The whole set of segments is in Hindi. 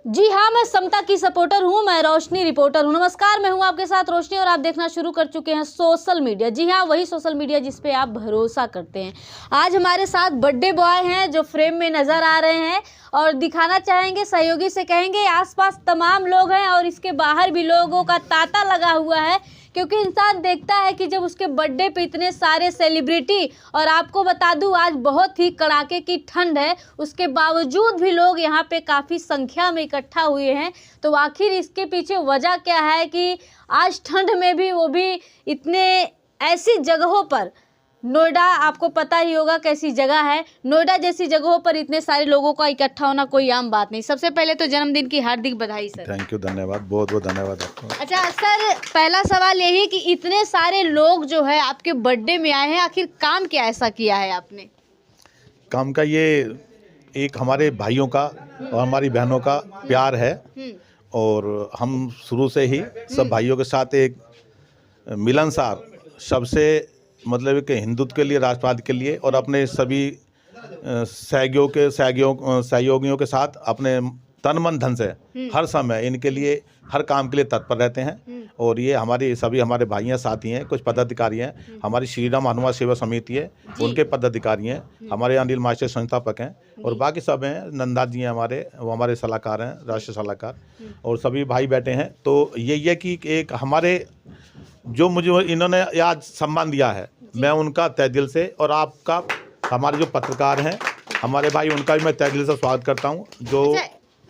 जी हाँ, मैं समता की सपोर्टर हूँ, मैं रोशनी रिपोर्टर हूँ। नमस्कार, मैं हूँ आपके साथ रोशनी और आप देखना शुरू कर चुके हैं सोशल मीडिया। जी हाँ, वही सोशल मीडिया जिस पे आप भरोसा करते हैं। आज हमारे साथ बर्थडे बॉय हैं जो फ्रेम में नजर आ रहे हैं और दिखाना चाहेंगे, सहयोगी से कहेंगे। आसपास तमाम लोग हैं और इसके बाहर भी लोगों का तांता लगा हुआ है, क्योंकि इंसान देखता है कि जब उसके बर्थडे पे इतने सारे सेलिब्रिटी, और आपको बता दूं आज बहुत ही कड़ाके की ठंड है, उसके बावजूद भी लोग यहाँ पे काफ़ी संख्या में इकट्ठा हुए हैं। तो आखिर इसके पीछे वजह क्या है कि आज ठंड में भी वो भी इतने ऐसी जगहों पर, नोएडा आपको पता ही होगा कैसी जगह है, नोएडा जैसी जगहों पर इतने सारे लोगों का इकट्ठा होना कोई आम बात नहीं। सबसे पहले तो जन्मदिन की हार्दिक बधाई सर। थैंक यू, धन्यवाद, बहुत बहुत धन्यवाद आपको। अच्छा सर, पहला सवाल यही कि इतने सारे लोग जो है आपके बर्थडे में आए हैं, आखिर काम क्या ऐसा किया है आपने? काम का ये एक हमारे भाइयों का और हमारी बहनों का प्यार है, और हम शुरू से ही सब भाइयों के साथ एक मिलनसार, सबसे मतलब कि हिंदुत्व के लिए, राष्ट्रवाद के लिए और अपने सभी सहयोगियों के साथ अपने तन मन धन से हर समय इनके लिए, हर काम के लिए तत्पर रहते हैं। और ये हमारे सभी हमारे भाई हैं, साथी हैं, कुछ पदाधिकारी हैं, हमारी श्री राम हनुमान सेवा समिति है उनके पदाधिकारी हैं, हमारे अनिल मास्टर संस्थापक हैं, और बाकी सब हैं। नंदा जी हैं हमारे, वो हमारे सलाहकार हैं, राष्ट्रीय सलाहकार, और सभी भाई बैठे हैं। तो यही है कि एक हमारे जो मुझे इन्होंने आज सम्मान दिया है, मैं उनका तहे दिल से, और आपका हमारे जो पत्रकार हैं हमारे भाई, उनका भी मैं तहे दिल से स्वागत करता हूँ। जो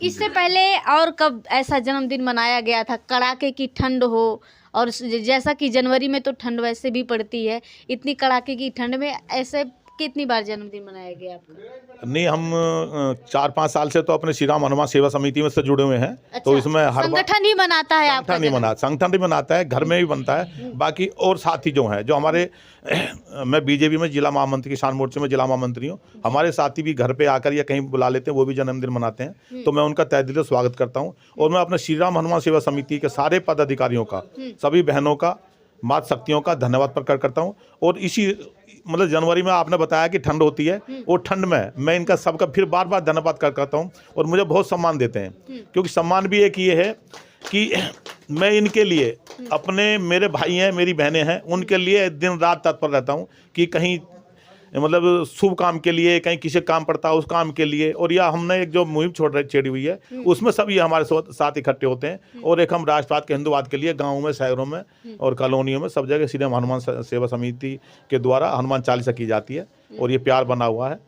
इससे पहले और कब ऐसा जन्मदिन मनाया गया था, कड़ाके की ठंड हो, और जैसा कि जनवरी में तो ठंड वैसे भी पड़ती है, इतनी कड़ाके की ठंड में ऐसे कितनी बार जन्मदिन मनाया गया आपका? नहीं, हम 4-5 साल से तो अपने श्री राम हनुमान सेवा समिति में से जुड़े हुए हैं। अच्छा, तो इसमें हर संगठन ही मनाता है आपका? संगठन भी मनाता है, घर में भी बनता है। बाकी और साथी जो हैं, जो हमारे मैं बीजेपी में जिला महामंत्री, किसान मोर्चे में जिला महामंत्री हूँ, हमारे साथी भी घर पे आकर या कहीं बुला लेते हैं, वो भी जन्मदिन मनाते हैं। तो मैं उनका तहे दिल से स्वागत करता हूँ। और मैं अपने श्री राम हनुमान सेवा समिति के सारे पदाधिकारियों का, सभी बहनों का, माता शक्तियों का धन्यवाद प्रकट करता हूँ। और इसी मतलब जनवरी में आपने बताया कि ठंड होती है, और ठंड में मैं इनका सबका फिर बार बार धन्यवाद करता हूँ। और मुझे बहुत सम्मान देते हैं, क्योंकि सम्मान भी एक ये है कि मैं इनके लिए, अपने मेरे भाई हैं, मेरी बहनें हैं, उनके लिए दिन रात तत्पर रहता हूँ कि कहीं मतलब शुभ काम के लिए, कहीं किसी काम पड़ता है उस काम के लिए। और या हमने एक जो मुहिम छेड़ी हुई है, उसमें सभी हमारे साथ इकट्ठे होते हैं। और एक हम राष्ट्रवाद के, हिंदुवाद के लिए गाँवों में, शहरों में और कॉलोनियों में सब जगह श्री राम हनुमान सेवा समिति के द्वारा हनुमान चालीसा की जाती है, और ये प्यार बना हुआ है।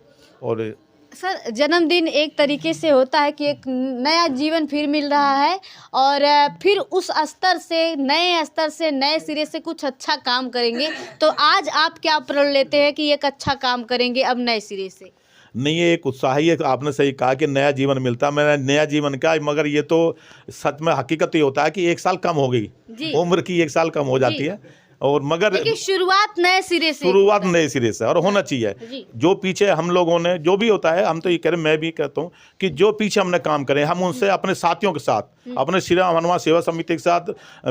और सर, जन्मदिन एक तरीके से होता है कि एक नया जीवन फिर मिल रहा है, और फिर उस स्तर से, नए स्तर से, नए सिरे से कुछ अच्छा काम करेंगे। तो आज आप क्या प्रण लेते हैं कि एक अच्छा काम करेंगे अब नए सिरे से? नहीं, ये एक उत्साह ही है। आपने सही कहा कि नया जीवन मिलता है, मैंने नया जीवन का, मगर ये तो सच में हकीकत ये होता है कि 1 साल कम हो गई, उम्र की 1 साल कम हो जाती है। और मगर शुरुआत नए सिरे से, और होना चाहिए। जो पीछे हम लोगों ने जो भी होता है, हम तो ये कह रहे, मैं भी कहता हूँ कि जो पीछे हमने काम करे, हम उनसे अपने साथियों के साथ, अपने श्री राम हनुमान सेवा समिति के साथ,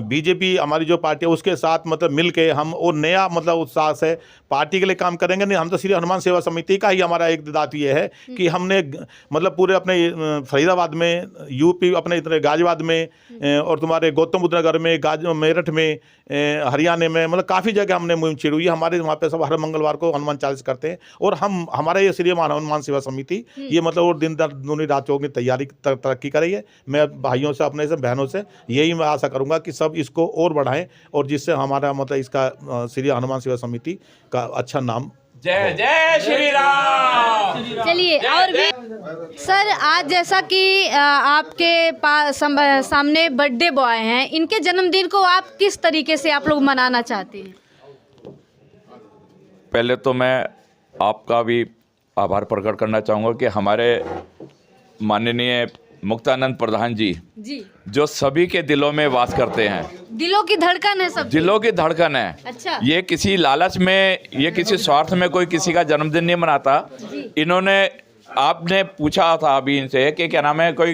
बीजेपी हमारी जो पार्टी है उसके साथ मतलब मिल के हम और नया मतलब उत्साह से पार्टी के लिए काम करेंगे। नहीं, हम तो श्री हनुमान सेवा समिति का ही हमारा एक दायित्व ये है कि हमने मतलब पूरे अपने फरीदाबाद में, यूपी अपने इतने गाजियाबाद में, और तुम्हारे गौतम बुद्ध नगर में, मेरठ में, हरियाणा में, मतलब काफ़ी जगह हमने मुहिम छेड़ी हुई है। हमारे वहाँ पे सब हर मंगलवार को हनुमान चालीसा करते हैं। और हमारा ये श्री हनुमान सेवा समिति ये मतलब और दिन दूनी रातों की तैयारी तरक्की कर रही है। मैं भाइयों से, अपने से, बहनों से यही मैं आशा करूँगा कि सब इसको और बढ़ाएं, और जिससे हमारा मतलब इसका श्री हनुमान सेवा समिति का अच्छा नाम। जय जय श्री राम। चलिए, और भी सर, आज जैसा कि आपके सामने बर्थडे बॉय हैं, इनके जन्मदिन को आप किस तरीके से आप लोग मनाना चाहते हैं? पहले तो मैं आपका भी आभार प्रकट करना चाहूँगा कि हमारे माननीय मुक्तानंद प्रधान जी जो सभी के दिलों में वास करते हैं, दिलों की धड़कन है, सब दिलों की धड़कन है। अच्छा। ये किसी लालच में, ये किसी स्वार्थ में कोई किसी का जन्मदिन नहीं मनाता। इन्होंने, आपने पूछा था अभी इनसे कि क्या नाम है, कोई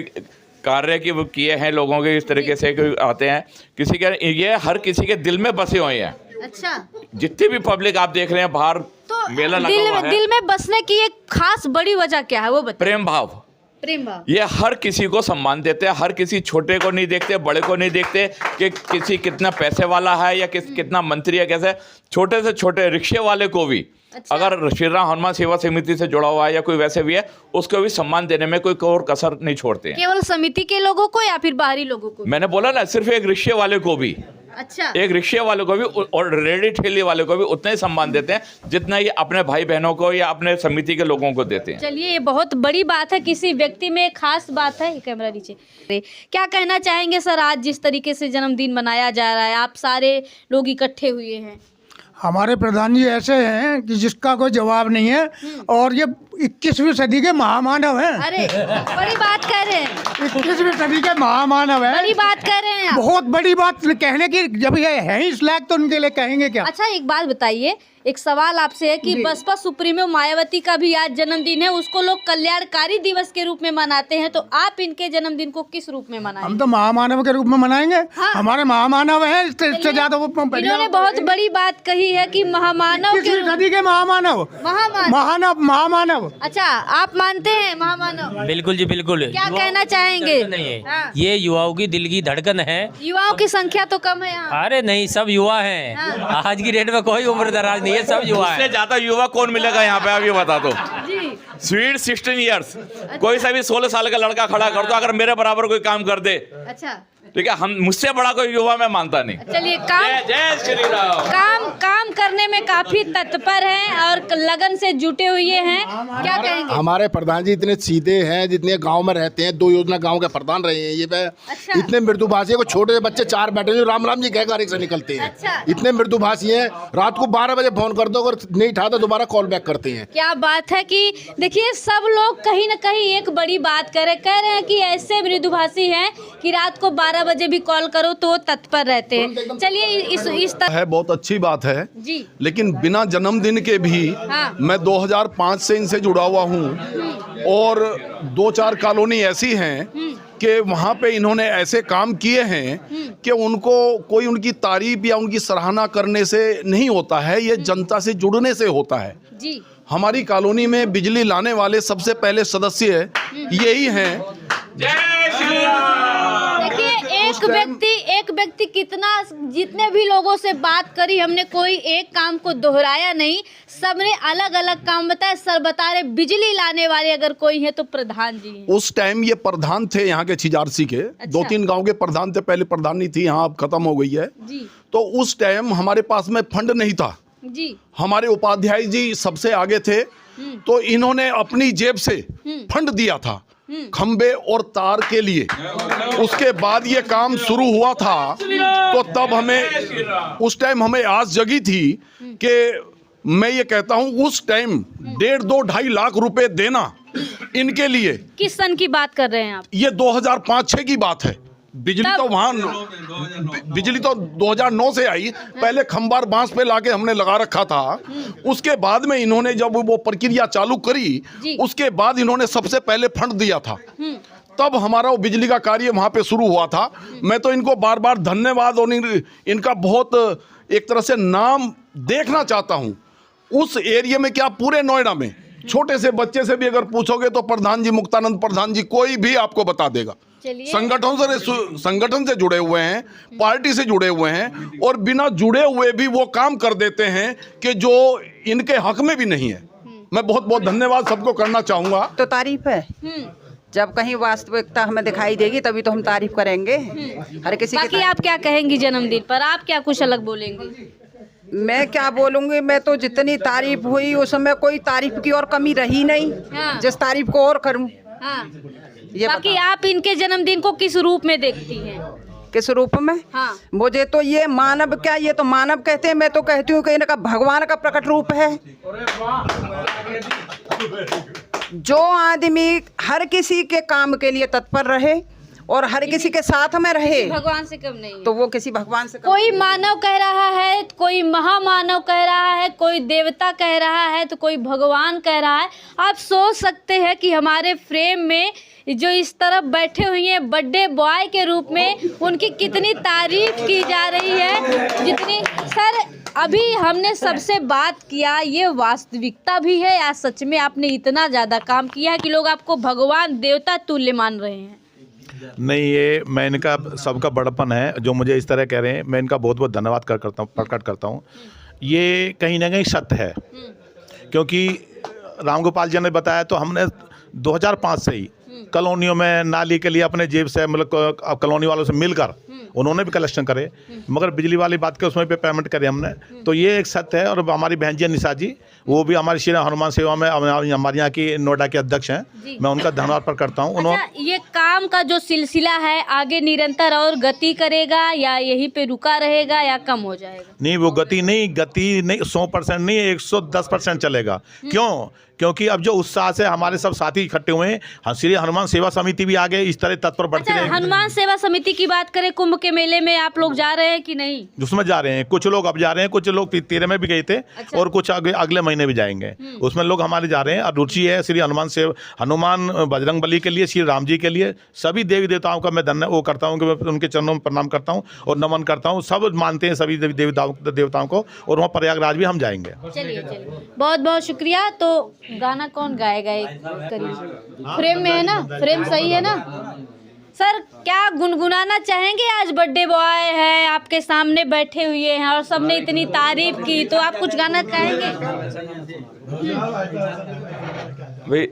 कार्य की वो किए हैं लोगों के, इस तरीके से कोई आते हैं, किसी के, ये हर किसी के दिल में बसे हुए हैं। अच्छा। जितनी भी पब्लिक आप देख रहे हैं बाहर, तो मेला लगा हुआ है। दिल में बसने की एक खास बड़ी वजह क्या है वो बताइए। प्रेम भाव, प्रेम भाव। ये हर किसी को सम्मान देते हैं, हर किसी छोटे को नहीं देखते, बड़े को नहीं देखते कि किसी कितना पैसे वाला है या कितना मंत्री है, कैसे छोटे से छोटे रिक्शे वाले को भी अगर श्री राम हनुमान सेवा समिति से जुड़ा हुआ है या कोई वैसे भी है, उसको भी सम्मान देने में कोई और कसर नहीं छोड़ते हैं। केवल समिति के लोगों को या फिर बाहरी लोगों को? मैंने बोला ना, सिर्फ एक रिक्शे वाले को भी, अच्छा, एक रिक्शे वाले को भी और रेडी ठेले वाले को भी उतना ही सम्मान देते हैं जितना ये अपने भाई बहनों को या अपने समिति के लोगों को देते हैं। चलिए, ये बहुत बड़ी बात है, किसी व्यक्ति में खास बात है। कैमरा नीचे। क्या कहना चाहेंगे सर, आज जिस तरीके से जन्मदिन मनाया जा रहा है, आप सारे लोग इकट्ठे हुए हैं? हमारे प्रधान जी ऐसे हैं कि जिसका कोई जवाब नहीं है, और ये 21वीं सदी के महामानव हैं। अरे बड़ी बात कह रहे हैं, 21वीं सदी के महामानव हैं, बड़ी बात कह रहे हैं आप। बहुत बड़ी बात कहने की, जब ये है ही इस लायक तो उनके लिए कहेंगे क्या। अच्छा, एक बात बताइए, एक सवाल आपसे है कि बसपा सुप्रीमो मायावती का भी आज जन्मदिन है, उसको लोग कल्याणकारी दिवस के रूप में मनाते हैं, तो आप इनके जन्मदिन को किस रूप में मनाएंगे? हम तो महामानव के रूप में मनाएंगे। हाँ। हमारे महामानव हैं, इससे ज्यादा वो इन्होंने बहुत बड़ी बात कही है कि महामानव के सदी के महामानव, महामानव। अच्छा, आप मानते हैं महामानव? बिल्कुल जी, बिल्कुल। क्या कहना चाहेंगे? नहीं है, हाँ। ये युवाओं की दिल की धड़कन है। युवाओं की संख्या तो कम है यहाँ। अरे नहीं, सब युवा हैं। हाँ। आज की डेट में कोई उम्र दराज नहीं है, सब युवा इससे है। ज्यादा युवा कौन मिलेगा यहाँ पे, आप ये बता दो। जी, स्वीट 16 ईयर्स, कोई सा भी 16 साल का लड़का खड़ा कर दो, अगर मेरे बराबर कोई काम कर दे, अच्छा, ठीक है, हम मुझसे बड़ा कोई युवा मैं मानता नहीं। चलिए, जय श्री राम। काम करने में काफी तत्पर हैं और लगन से जुटे हुए हैं, क्या कहेंगे? हमारे प्रधान जी इतने सीधे हैं, जितने गांव में रहते हैं, 2 योजना गांव के प्रधान रहे हैं ये। अच्छा। इतने मृदुभाषी है, छोटे से बच्चे 4 बैठे हैं, राम राम जी कह घर से निकलते हैं। अच्छा। इतने मृदुभाषी हैं, रात को 12 बजे फोन कर दो, अगर नहीं उठाते दोबारा कॉल बैक करते हैं। क्या बात है कि देखिए, सब लोग कहीं ना कहीं एक बड़ी बात कह रहे हैं कि ऐसे मृदुभाषी हैं कि रात को 12 बजे भी कॉल करो तो वो तत्पर रहते हैं। चलिए, इस तरह है, बहुत अच्छी बात है जी, लेकिन बिना जन्मदिन के भी हाँ। मैं 2005 से इनसे जुड़ा हुआ हूँ, और 2-4 कॉलोनी ऐसी हैं कि वहाँ पे इन्होंने ऐसे काम किए हैं कि उनको कोई उनकी तारीफ या उनकी सराहना करने से नहीं होता है, ये जनता से जुड़ने से होता है। जी, हमारी कॉलोनी में बिजली लाने वाले सबसे पहले सदस्य यही हैं। देखिए, एक व्यक्ति कितना, जितने भी लोगों से बात करी हमने, कोई एक काम को दोहराया नहीं, सबने अलग अलग काम बताया। सर बता रहे बिजली लाने वाले अगर कोई है तो प्रधान जी हैं। उस टाइम ये प्रधान थे यहाँ के छिजारसी के। अच्छा। 2-3 गांव के प्रधान थे, पहले प्रधान नहीं थी, यहाँ अब खत्म हो गई है जी, तो उस टाइम हमारे पास में फंड नहीं था। जी, हमारे उपाध्याय जी सबसे आगे थे, तो इन्होंने अपनी जेब से फंड दिया था खंबे और तार के लिए। उसके बाद ये काम शुरू हुआ था, तो तब हमें उस टाइम हमें आस जगी थी कि मैं ये कहता हूँ उस टाइम 1.5-2-2.5 लाख रुपए देना इनके लिए। किस सन की बात कर रहे हैं आप? ये 2005-6 की बात है। बिजली तो वहाँ बिजली तो 2009 से आई, पहले खंबार बांस पे लाके हमने लगा रखा था। उसके बाद में इन्होंने जब वो प्रक्रिया चालू करी, उसके बाद इन्होंने सबसे पहले फंड दिया था, तब हमारा वो बिजली का कार्य वहाँ पे शुरू हुआ था। मैं तो इनको बार बार धन्यवाद और इनका बहुत एक तरह से नाम देखना चाहता हूँ। उस एरिया में क्या, पूरे नोएडा में छोटे से बच्चे से भी अगर पूछोगे तो प्रधान जी, मुक्तानंद प्रधान जी, कोई भी आपको बता देगा। संगठन से जुड़े हुए हैं, पार्टी से जुड़े हुए हैं, और बिना जुड़े हुए भी वो काम कर देते हैं कि जो इनके हक में भी नहीं है। मैं बहुत बहुत धन्यवाद सबको करना चाहूंगा। तो तारीफ है, जब कहीं वास्तविकता हमें दिखाई देगी तभी तो हम तारीफ करेंगे। हर किसी बाकी आप क्या कहेंगी जन्मदिन पर, आप क्या कुछ अलग बोलेंगे? मैं क्या बोलूंगी, मैं तो जितनी तारीफ हुई उस समय कोई तारीफ की और कमी रही नहीं। हाँ। जिस तारीफ को और करूं। हाँ। ये बाकी आप इनके जन्मदिन को किस रूप में देखती हैं? किस रूप में? हाँ। मुझे तो ये मानव, क्या ये तो मानव कहते हैं, मैं तो कहती हूँ कि इनका भगवान का प्रकट रूप है। जो आदमी हर किसी के काम के लिए तत्पर रहे और हर किसी के साथ में रहे, भगवान से कम नहीं है। तो वो किसी भगवान से कम। कोई मानव कह रहा है, कोई महामानव कह रहा है, कोई देवता कह रहा है, तो कोई भगवान कह रहा है। आप सोच सकते हैं कि हमारे फ्रेम में जो इस तरफ बैठे हुए हैं बर्थडे बॉय के रूप में, उनकी कितनी तारीफ की जा रही है। जितनी सर अभी हमने सबसे बात किया, ये वास्तविकता भी है या सच में आपने इतना ज़्यादा काम किया है कि लोग आपको भगवान देवता तुल्य मान रहे हैं? नहीं, ये मैं इनका सबका बड़पन है जो मुझे इस तरह कह रहे हैं, मैं इनका बहुत बहुत धन्यवाद प्रकट करता हूँ। ये कहीं ना कहीं सत्य है, क्योंकि रामगोपाल जी ने बताया तो हमने 2005 से ही कॉलोनियों में नाली के लिए अपने जेब से मतलब कॉलोनी वालों से मिलकर उन्होंने भी कलेक्शन करे, मगर बिजली वाली बात के उसमें पे पेमेंट करे हमने। तो ये एक सत्य है। और हमारी बहन जी निशा जी, वो भी हमारी श्री हनुमान सेवा में हमारे यहाँ की नोएडा के अध्यक्ष हैं, मैं उनका धन्यवाद प्रकट करता हूँ। अच्छा, ये काम का जो सिलसिला है आगे निरंतर और गति करेगा या यहीं पे रुका रहेगा या कम हो जाएगा? नहीं, वो गति नहीं 100% नहीं, 110% चलेगा। क्यों? क्योंकि अब जो उत्साह से हमारे सब साथी इकट्ठे हुए हैं, श्री हनुमान सेवा समिति भी आगे इस तरह तत्पर बढ़ती अच्छा, रहेगी। हनुमान सेवा समिति की बात करें, कुंभ के मेले में आप लोग जा रहे हैं कि नहीं? उसमें जा रहे हैं, कुछ लोग अब जा रहे हैं, कुछ लोग 13 में भी गए थे। अच्छा। और कुछ अगले महीने भी जाएंगे। उसमें लोग हमारे जा रहे हैं। और रुचि है श्री हनुमान बजरंग बली के लिए, श्री राम जी के लिए, सभी देवी देवताओं का मैं वो करता हूँ कि मैं उनके चरणों में प्रणाम करता हूँ और नमन करता हूँ। सब मानते हैं सभी देवी देवताओं को, और वहाँ प्रयागराज भी हम जाएंगे। चलिए बहुत बहुत शुक्रिया। तो गाना कौन गाएगा? एक करिए, फ्रेम में है ना, फ्रेम सही है ना सर? क्या गुनगुनाना चाहेंगे? आज बर्थडे बॉय है, आपके सामने बैठे हुए हैं और सबने इतनी तारीफ की, तो आप कुछ गाना चाहेंगे? भाई,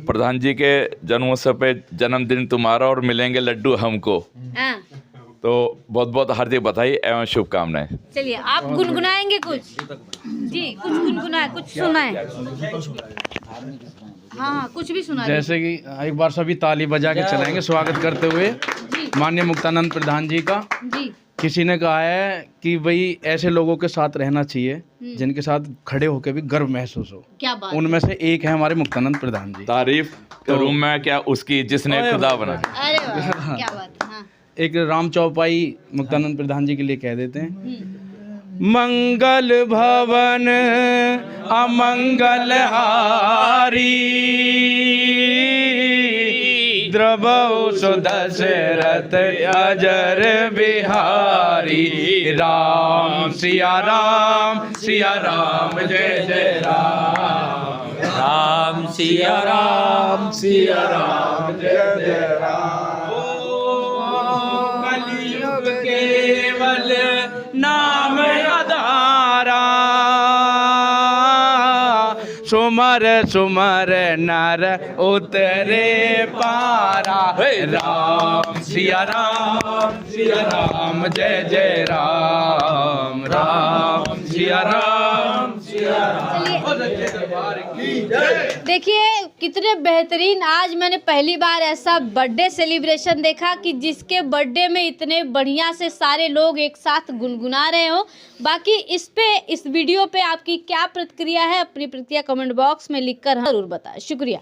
प्रधान जी के जन्मोत्सव पे जन्मदिन तुम्हारा और मिलेंगे लड्डू हमको, हाँ। तो बहुत बहुत हार्दिक बधाई एवं शुभकामनाएं। चलिए, आप गुनगुनाएंगे कुछ? जी, कुछ गुनगुनाए, कुछ सुनाए। हाँ, कुछ भी सुना। जैसे कि एक बार सभी ताली बजा के चलाएंगे स्वागत करते हुए माननीय मुक्तानंद प्रधान जी का। जी। किसी ने कहा है कि भाई ऐसे लोगों के साथ रहना चाहिए जिनके साथ खड़े होकर भी गर्व महसूस हो। क्या बात? उनमें से एक है हमारे मुक्तानंद प्रधान जी। तारीफ करूं मैं क्या उसकी जिसने खुदा बनाया। अरे वाह, क्या बात है। हाँ। एक राम चौपाई मुक्तानंद प्रधान जी के लिए कह देते हैं। मंगल भवन अमंगल हारी, द्रवौ सुदशरथ अजर बिहारी। राम सिया राम जय जय राम। राम सिया राम जय जय राम। कलियुग केवल नाम आधारा, सुमर सुमर नर उतरे पारा। राम सिया राम जय जय राम। राम सिया राम देखिए कितने बेहतरीन, आज मैंने पहली बार ऐसा बर्थडे सेलिब्रेशन देखा कि जिसके बर्थडे में इतने बढ़िया से सारे लोग एक साथ गुनगुना रहे हो। बाकी इस वीडियो पे आपकी क्या प्रतिक्रिया है, अपनी प्रतिक्रिया कमेंट बॉक्स में लिखकर जरूर बताएं। शुक्रिया।